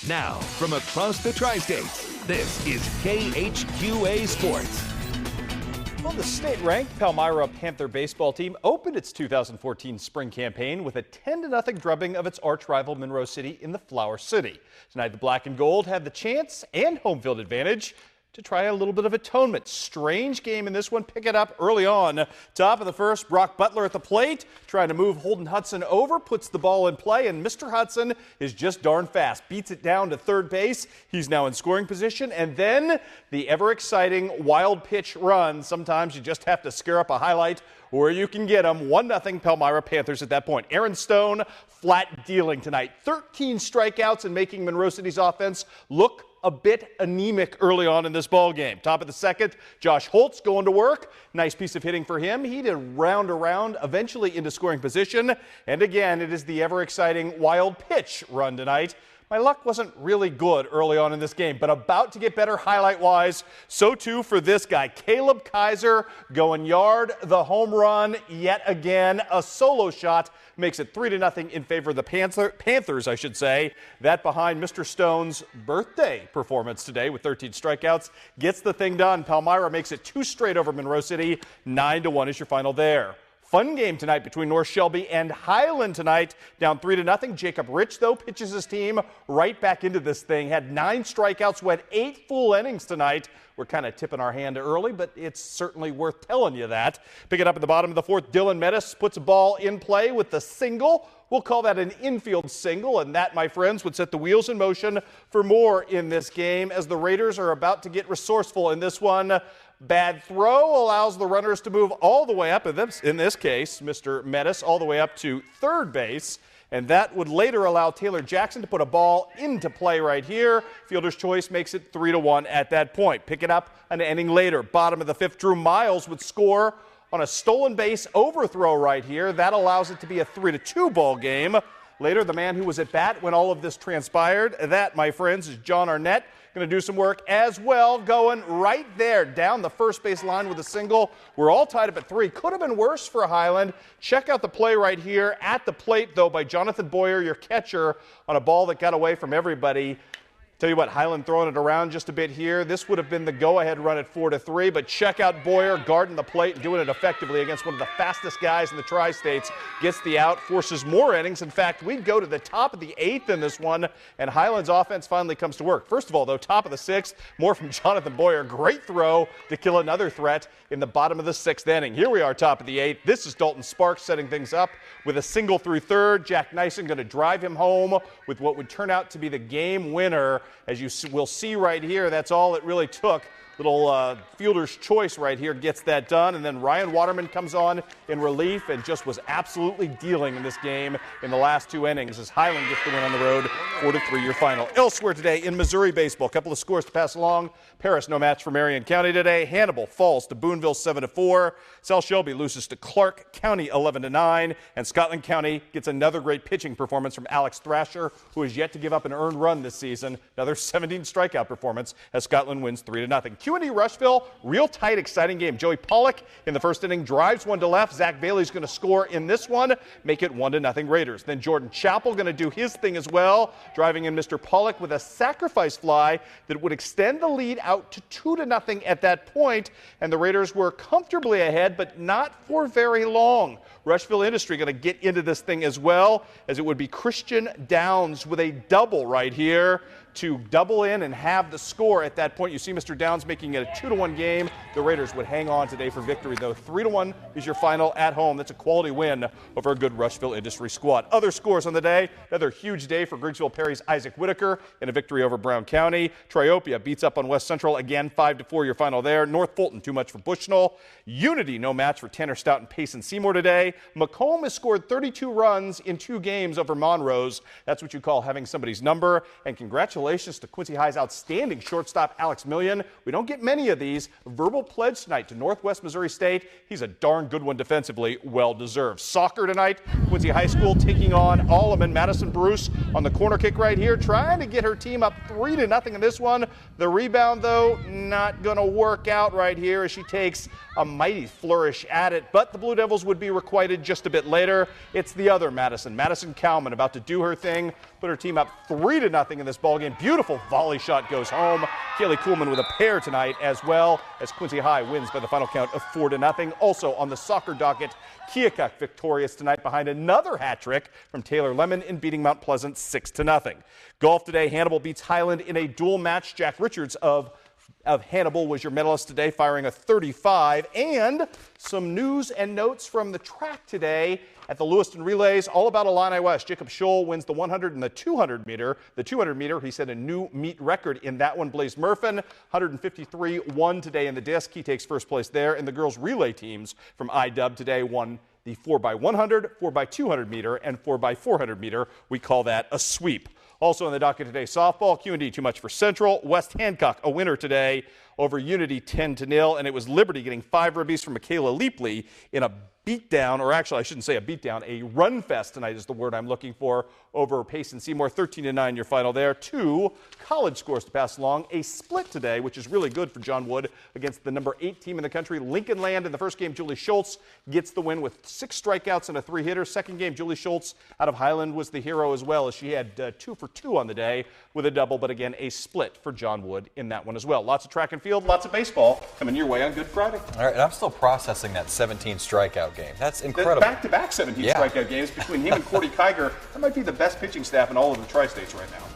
Now, from across the tri-states, this is KHQA Sports. Well, the state-ranked Palmyra Panther baseball team opened its 2014 spring campaign with a 10-0 drubbing of its arch-rival Monroe City in the Flower City. Tonight, the black and gold had the chance and home field advantage to try a little bit of atonement. Strange game in this one. Pick it up early on. Top of the first, Brock Butler at the plate, trying to move Holden Hudson over, puts the ball in play, and Mr. Hudson is just darn fast. Beats it down to third base. He's now in scoring position. And then the ever-exciting wild pitch run. Sometimes you just have to scare up a highlight or you can get them. 1-0 Palmyra Panthers at that point. Aaron Stone, flat dealing tonight. 13 strikeouts and making Monroe City's offense look a bit anemic early on in this ball game. Top of the second, Josh Holtz going to work. Nice piece of hitting for him. He did round around, eventually into scoring position. And again, it is the ever-exciting wild pitch run tonight. My luck wasn't really good early on in this game, but about to get better highlight-wise. So too for this guy, Caleb Kaiser, going yard, the home run yet again. A solo shot makes it 3-0 in favor of the Panthers, I should say. That behind Mr. Stone's birthday performance today with 13 strikeouts. Gets the thing done. Palmyra makes it 2 straight over Monroe City. 9-1 is your final there. Fun game tonight between North Shelby and Highland tonight. Down 3-0. Jacob Rich, though, pitches his team right back into this thing. Had 9 strikeouts, went 8 full innings tonight. We're kind of tipping our hand early, but it's certainly worth telling you that. Pick it up at the bottom of the fourth. Dylan Mettis puts a ball in play with the single. We'll call that an infield single, and that, my friends, would set the wheels in motion for more in this game as the Raiders are about to get resourceful in this one. Bad throw allows the runners to move all the way up, in this case, Mr. Mettis, all the way up to third base. And that would later allow Taylor Jackson to put a ball into play right here. Fielder's choice makes it 3-1 at that point. Pick it up an inning later. Bottom of the fifth, Drew Miles would score on a stolen base overthrow right here. That allows it to be a 3-2 ball game. Later, the man who was at bat when all of this transpired, that, my friends, is John Arnett. Going to do some work as well, going right there down the first base line with a single. We're all tied up at 3. Could have been worse for Highland. Check out the play right here at the plate, though, by Jonathan Boyer, your catcher, on a ball that got away from everybody. Tell you what, Highland throwing it around just a bit here. This would have been the go-ahead run at 4-3, but check out Boyer guarding the plate and doing it effectively against one of the fastest guys in the tri-states. Gets the out, forces more innings. In fact, we go to the top of the 8th in this one, and Highland's offense finally comes to work. First of all, though, top of the 6th, more from Jonathan Boyer. Great throw to kill another threat in the bottom of the 6th inning. Here we are, top of the 8th. This is Dalton Sparks setting things up with a single through third. Jack Nyson going to drive him home with what would turn out to be the game winner. As you will see right here, that's all it really took. Little fielder's choice right here gets that done. And then Ryan Waterman comes on in relief and just was absolutely dealing in this game in the last 2 innings as Highland gets the win on the road. 4-3 your final. Elsewhere today in Missouri baseball, a couple of scores to pass along. Paris no match for Marion County today. Hannibal falls to Boonville 7-4. South Shelby loses to Clark County 11-9. And Scotland County gets another great pitching performance from Alex Thrasher, who has yet to give up an earned run this season. Another 17 strikeout performance as Scotland wins 3-0. QD Rushville, real tight, exciting game. Joey Pollock in the first inning drives one to left. Zach Bailey's going to score in this one, make it 1-0 Raiders. Then Jordan Chappell going to do his thing as well, driving in Mr. Pollock with a sacrifice fly that would extend the lead out to 2-0 at that point, and the Raiders were comfortably ahead, but not for very long. Rushville Industry going to get into this thing as well, as it would be Christian Downs with a double right here to double in and have the score at that point. You see Mr. Downs making it a 2-1 game. The Raiders would hang on today for victory, though. 3-1 is your final at home. That's a quality win over a good Rushville Industry squad. Other scores on the day, another huge day for Griggsville Perry's Isaac Whitaker in a victory over Brown County. Triopia beats up on West Central again, 5-4 your final there. North Fulton, too much for Bushnell. Unity, no match for Tanner Stout and Payson Seymour today. Macomb has scored 32 runs in 2 games over Monrose. That's what you call having somebody's number. And congratulations to Quincy High's outstanding shortstop, Alex Million. We don't get many of these. Verbal pledge tonight to Northwest Missouri State. He's a darn good one defensively, well-deserved. Soccer tonight, Quincy High School taking on Alleman. Madison Bruce on the corner kick right here, trying to get her team up 3-0 in this one. The rebound, though, not going to work out right here as she takes a mighty flourish at it. But the Blue Devils would be requited just a bit later. It's the other Madison Cowman, about to do her thing. put her team up 3-0 in this ballgame. Beautiful volley shot goes home. Kaylee Kuhlman with a pair tonight, as well as Quincy High wins by the final count of 4-0. Also on the soccer docket, Keokuk victorious tonight behind another hat trick from Taylor Lemon in beating Mount Pleasant 6-0. Golf today, Hannibal beats Highland in a dual match. Jack Richards of Hannibal was your medalist today, firing a 35. And some news and notes from the track today at the Lewiston Relays, all about Illini West. Jacob Scholl wins the 100 and the 200 meter. The 200 meter, he set a new meet record in that one. Blaze Murphin, 153-1 today in the disc. He takes first place there. And the girls relay teams from IDub today won the 4x100, 4x200 meter, and 4x400 meter. We call that a sweep. Also on the docket today, softball, Q&D too much for Central. West Hancock, a winner today over Unity 10-0, and it was Liberty getting 5 ribbies from Michaela Leapley in a beatdown, or actually I shouldn't say a beatdown, a run fest tonight is the word I'm looking for, over Payson Seymour. 13-9 your final there. 2 college scores to pass along. A split today, which is really good for John Wood against the number 8 team in the country, Lincoln Land. In the first game, Julie Schultz gets the win with 6 strikeouts and a 3-hitter. Second game, Julie Schultz out of Highland was the hero as well, as she had 2 for 2 on the day with a double, but again, a split for John Wood in that one as well. Lots of track and field, lots of baseball coming your way on Good Friday. All right, and I'm still processing that 17 strikeout game. That's incredible. Back-to-back 17 strikeout games between him and Cordy Kiger. That might be the best pitching staff in all of the Tri-States right now.